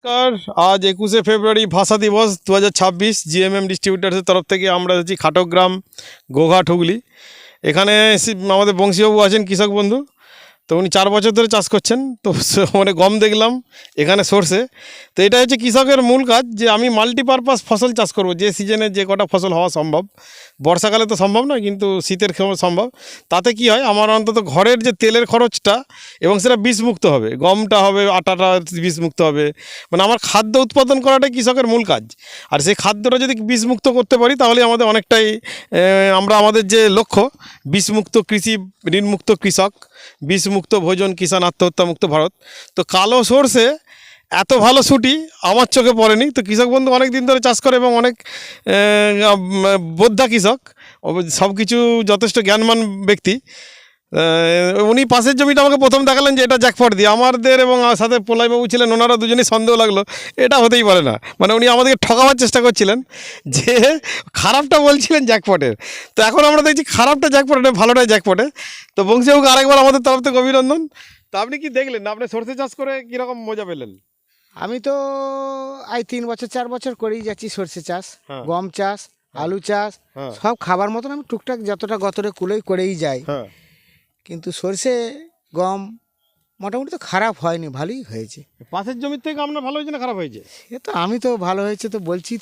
নমস্কার। আজ 21শে ফেব্রুয়ারি ভাষা দিবস 2026 জিএমএম ডিস্ট্রিবিউটার্সের তরফ থেকে আমরা আছি খাটগ্রাম গোঘাট হুগলি। এখানে আমাদের বংশীবাবু আছেন কৃষক বন্ধু। তো উনি 4 বছর ধরে চাষ করছেন। তো মানে গম দেখলাম, এখানে সরষে। তো এটা হচ্ছে কৃষকের মূল কাজ, যে আমি মাল্টিপারপাস ফসল চাষ করব, যে সিজনে যে কটা ফসল হওয়া সম্ভব। বর্ষাকালে তো সম্ভব নয়, কিন্তু শীতের সময় সম্ভব। তাতে কি হয়, আমার অন্তত ঘরের যে তেলের খরচটা, এবং সেটা বিষমুক্ত হবে, গমটা হবে, আটাটা বিষমুক্ত হবে। মানে আমার খাদ্য উৎপাদন করাটাই কৃষকের মূল কাজ। আর সেই খাদ্যটা যদি বিষমুক্ত করতে পারি, তাহলে আমাদের অনেকটাই আমরা আমাদের যে লক্ষ্য, বিষমুক্ত কৃষি, ঋণমুক্ত কৃষক, বিষমুক্ত ভোজন, কিষাণ আত্মহত্যামুক্ত ভারত। তো কালো সরষে এত ভালো ছুটি আমার চোখে পড়েনি। তো কৃষক বন্ধু অনেক দিন ধরে চাষ করে এবং অনেক বোদ্ধা কৃষক, সব কিছু যথেষ্ট জ্ঞানমান ব্যক্তি। উনি পাশের জমিটা আমাকে প্রথম দেখালেন যে এটা জ্যাকপট দিয়ে, আমাদের এবং সাথে পোলাইবাবু ছিলেন, ওনারা দুজনেই সন্দেহ লাগলো এটা হতেই পারে না। মানে উনি আমাদেরকে ঠকাবার চেষ্টা করছিলেন, যে খারাপটা বলছিলেন জ্যাকপটের। তো এখন আমরা দেখছি খারাপটা জ্যাকপটে, ভালোটাই জ্যাকপটে। তো বংশীবাবুকে আরেকবার আমাদের তরফ থেকে অভিনন্দন। তো আপনি কি দেখলেন, আপনি সরষে চাষ করে কীরকম মজা পেলেন? আমি তো 3 বছর 4 বছর করেই যাচ্ছি সর্ষে চাষ, হ্যাঁ। গম চাষ, আলু চাষ, হ্যাঁ। সব খাবার মতন আমি টুকটাক যতটা গতরে কুলোই করেই যাই। হ্যাঁ। কিন্তু সর্ষে গম মোটামুটি তো খারাপ হয়নি, ভালোই হয়েছে। পাশের জমির থেকে আপনার ভালো হয়েছে না খারাপ হয়েছে? সে তো আমি তো ভালো হয়েছে তো বলছি।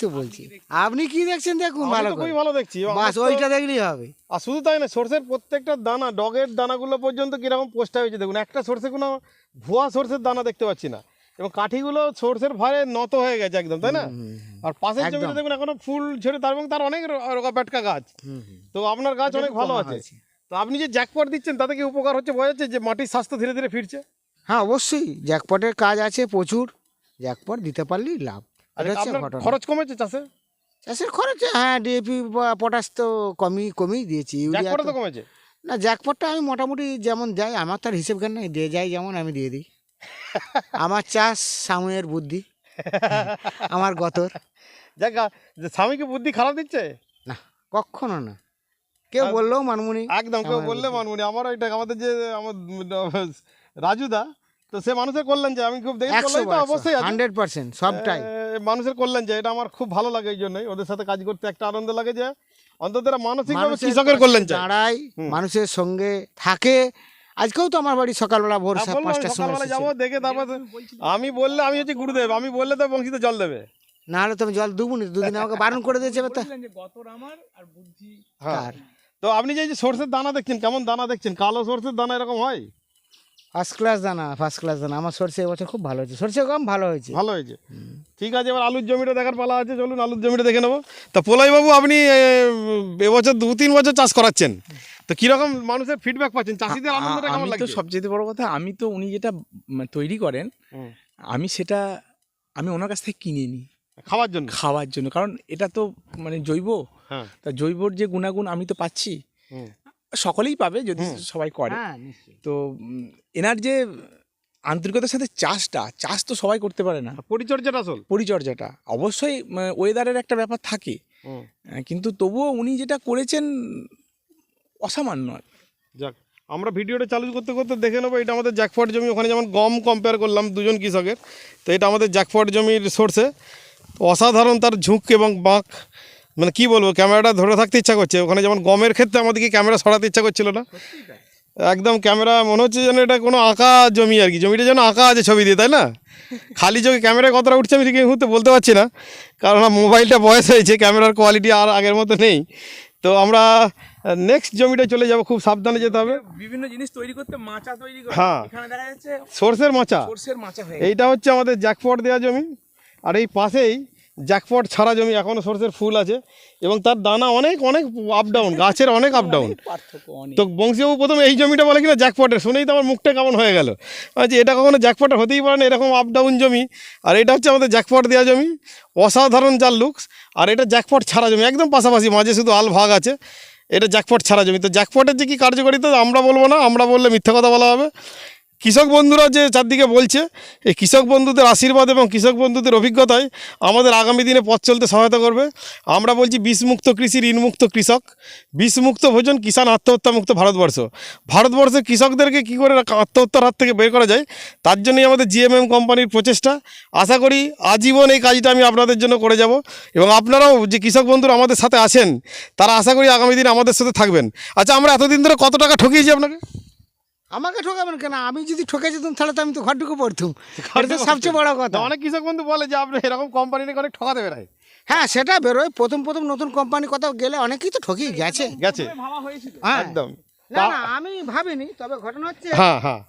আপনি কি দেখছেন দেখুন, আমি ভালো তো করে খুবই ভালো দেখছি। বাস আমার তো- ওইটা দেখলেই হবে। আর শুধু তাই না, সরষের প্রত্যেকটা দানা, ডগের দানাগুলো পর্যন্ত কিরকম পোস্টা হয়েছে দেখুন। একটা সরষে কোনো ভুয়া সরষের দানা দেখতে পাচ্ছি না, এবং কাঠিগুলো সরষের ভারে নত হয়ে গেছে একদম, তাই না? আর পাশের একদম। জমিতে দেখুন এখনো ফুল ছেড়ে, তার এবং তার অনেক রোগা পেটকা গাছ। তো আপনার গাছ অনেক ভালো কমা আছে। হয়েছে। তো আপনি যে জ্যাকপট দিচ্ছেন, তাতে কি উপকার হচ্ছে, বোঝা যাচ্ছে যে মাটির স্বাস্থ্য ধীরে ধীরে ফিরছে? হ্যাঁ অবশ্যই, জ্যাকপটের কাজ আছে প্রচুর, জ্যাকপট দিতে পারলেই লাভ। আর এটা হচ্ছে আপনার ঘটনা। খরচ কমেছে চাষে? চাষের খরচ, হ্যাঁ ডিএপি পটাশ তো কমই দিয়েছি, ইউরিয়া জ্যাকপটে তো তো কমেছে। না। জ্যাকপটটা আমি মোটামুটি যেমন যাই, আমার তার হিসেব জ্ঞান নেই, দিয়ে যাই যেমন আমি দিয়ে দিই। আমার চাষ সাময়ের বুদ্ধি, আমার গতর। যাক, যে স্বামীকে বুদ্ধি খারাপ দিচ্ছে না, কখনো না, কেউ বললেও মানমুনি। একদম। কেউ বললে মানবনি। আমারও এটা, আমাদের যে আমার রাজুদা, তো সে মানুষের কল্যাণ যে, আমি খুব দেখি কল্যাণ তো অবশ্যই আছে। 100% সবটাই মানুষের কল্যাণ যে, এটা আমার খুব ভালো লাগে। এই জন্যই ওদের সাথে কাজ করতে একটা আনন্দ লাগে, যে অন্তত এরা মানসিকভাবে কৃষকের কল্যাণ চায়, দাঁড়ায়, মানুষের সঙ্গে থাকে। আজকেও তো আমার বাড়ি সকালবেলা ভোর বললাম 5টার সময় সকালবেলা এসেছে। যাবো, দেখে তারপর আমি বললে, আমি হচ্ছে গুরুদেব, আমি বললে তো বংশীতে জল দেবে। না হলে তুমি জল দেবো না, দুদিন আমাকে বারণ করে দিয়েছে তো। হ্যাঁ। তার তো আপনি যে এই যে সরষের দানা দেখছেন, কেমন দানা দেখছেন? কালো সরষের দানা এরকম হয়? ফার্স্ট ক্লাস দানা। আমার সরষে এবছর খুব ভালো হয়েছে, সরষে গম ভালো হয়েছে। ভালো হয়েছে। ঠিক আছে, এবার আলুর জমিটা দেখার পালা আছে, চলুন আলুর জমিটা দেখে নেবো। তা পোলাইবাবু, আপনি এবছর 2-3 বছর চাষ করাচ্ছেন, তো কিরকম মানুষের ফিডব্যাক পাচ্ছেন? চাষিদের আনন্দটা কেমন আমি তো লাগছে? সবচেয়ে বড় কথা, আমি তো উনি যেটা তৈরি করেন, হুম। আমি সেটা ওনার কাছ থেকে কিনে নিই খাওয়ার জন্য। কারণ এটা তো জৈব। হ্যাঁ। তা জৈবর যে গুণাগুণ আমি তো পাচ্ছি, হুম। সকলেই পাবে যদি সবাই করে। হ্যাঁ নিশ্চয়ই। তো এনার যে আন্তরিকতার সাথে চাষ তো সবাই করতে পারে না। পরিচর্যাটা অবশ্যই ওয়েদারের একটা ব্যাপার থাকে, কিন্তু তবুও উনি যেটা করেছেন অসামান্য। যাক, আমরা ভিডিওটা চালু করতে করতে দেখে নেবো। এটা আমাদের জ্যাকপট জমি, ওখানে যেমন গম কম্পেয়ার করলাম দুজন কৃষকের, তো এটা আমাদের জ্যাকপট জমির সরষে। অসাধারণ তার ঝুঁক এবং বাঁক, মানে কি বলবো, ক্যামেরাটা ধরে থাকতে ইচ্ছা করছে। ওখানে যেমন গমের ক্ষেত্রে আমাদেরকে ক্যামেরা সরাতে ইচ্ছা করছিল না, একদম ক্যামেরা মনে হচ্ছে যেন এটা কোনো আঁকা জমি আর কি, জমিটা যেন আঁকা আছে ছবি দিয়ে, তাই না? খালি চোখে ক্যামেরায় কতটা উঠছে আমি ঠিক এই মুহূর্তে বলতে পারছি না, কারণ মোবাইলটা বয়স হয়েছে, ক্যামেরার কোয়ালিটি আর আগের মতো নেই। তো আমরা নেক্সট জমিটা চলে যাব, খুব সাবধানে যেতে হবে। বিভিন্ন জিনিস তৈরি করতে মাচা তৈরি করে, হ্যাঁ। এখানে দেখা যাচ্ছে সরষের মাচা। সরষের মাচা হয়ে এইটা হচ্ছে আমাদের জ্যাকপট দেওয়া জমি, আর এই পাশেই জ্যাকপট ছাড়া জমি, এখনও সরষের ফুল আছে, এবং তার দানা অনেক অনেক আপ ডাউন, গাছের অনেক আপ ডাউন। পার্থক্য অনেক। তো বংশীবাবু প্রথমে এই জমিটা বলে কিনা জ্যাকপটের, শুনেই তো আমার মুখটা কেমন হয়ে গেল, যে এটা কখনো জ্যাকপটের হতেই পারে না, এরকম আপ ডাউন জমি। আর এটা হচ্ছে আমাদের জ্যাকপট দেওয়া জমি, অসাধারণ যার লুকস। আর এটা জ্যাকপট ছাড়া জমি, একদম পাশাপাশি, মাঝে শুধু আল ভাগ আছে। এটা জ্যাকপট ছাড়া জমি। তো জ্যাকপটের যে কী কার্যকারিতা আমরা বলবো না, আমরা বললে মিথ্যা কথা বলা হবে। কৃষক বন্ধুরা যে চারদিকে বলছে, এই কৃষক বন্ধুদের আশীর্বাদ এবং কৃষক বন্ধুদের অভিজ্ঞতায় আমাদের আগামী দিনে পথ চলতে সহায়তা করবে। আমরা বলছি বিষমুক্ত কৃষি, ঋণমুক্ত কৃষক, বিষমুক্ত ভোজন, কিষাণ আত্মহত্যামুক্ত ভারতবর্ষ। ভারতবর্ষের কৃষকদেরকে কী করে আত্মহত্যার হাত থেকে বের করা যায়, তার জন্যই আমাদের জিএমএম কোম্পানির প্রচেষ্টা। আশা করি আজীবন এই কাজটা আমি আপনাদের জন্য করে যাব, এবং আপনারাও যে কৃষক বন্ধুরা আমাদের সাথে আছেন তারা আশা করি আগামী দিনে আমাদের সাথে থাকবেন। আচ্ছা, আমরা এতদিন ধরে কত টাকা ঠকিয়েছি আপনাকে? আমাকে ঠকাবেন কেন? আমি যদি ঠকে যেতাম তাহলে তো আমি তো ঘর ঢুকে পড়তাম। এটা তো সবচেয়ে বড় কথা। অনেক কৃষক বন্ধু বলে যে আপনি এরকম কোম্পানিকে অনেক ঠকাতে বেড়ায়। হ্যাঁ, সেটা বেরোয়। প্রথম নতুন কোম্পানি কোথাও গেলে অনেকেই তো ঠকিয়ে গেছে। গেছে ভাবা হয়েছিল। হ্যাঁ, একদম। না না, আমি ভাবিনি, তবে ঘটনা হচ্ছে হ্যাঁ হ্যাঁ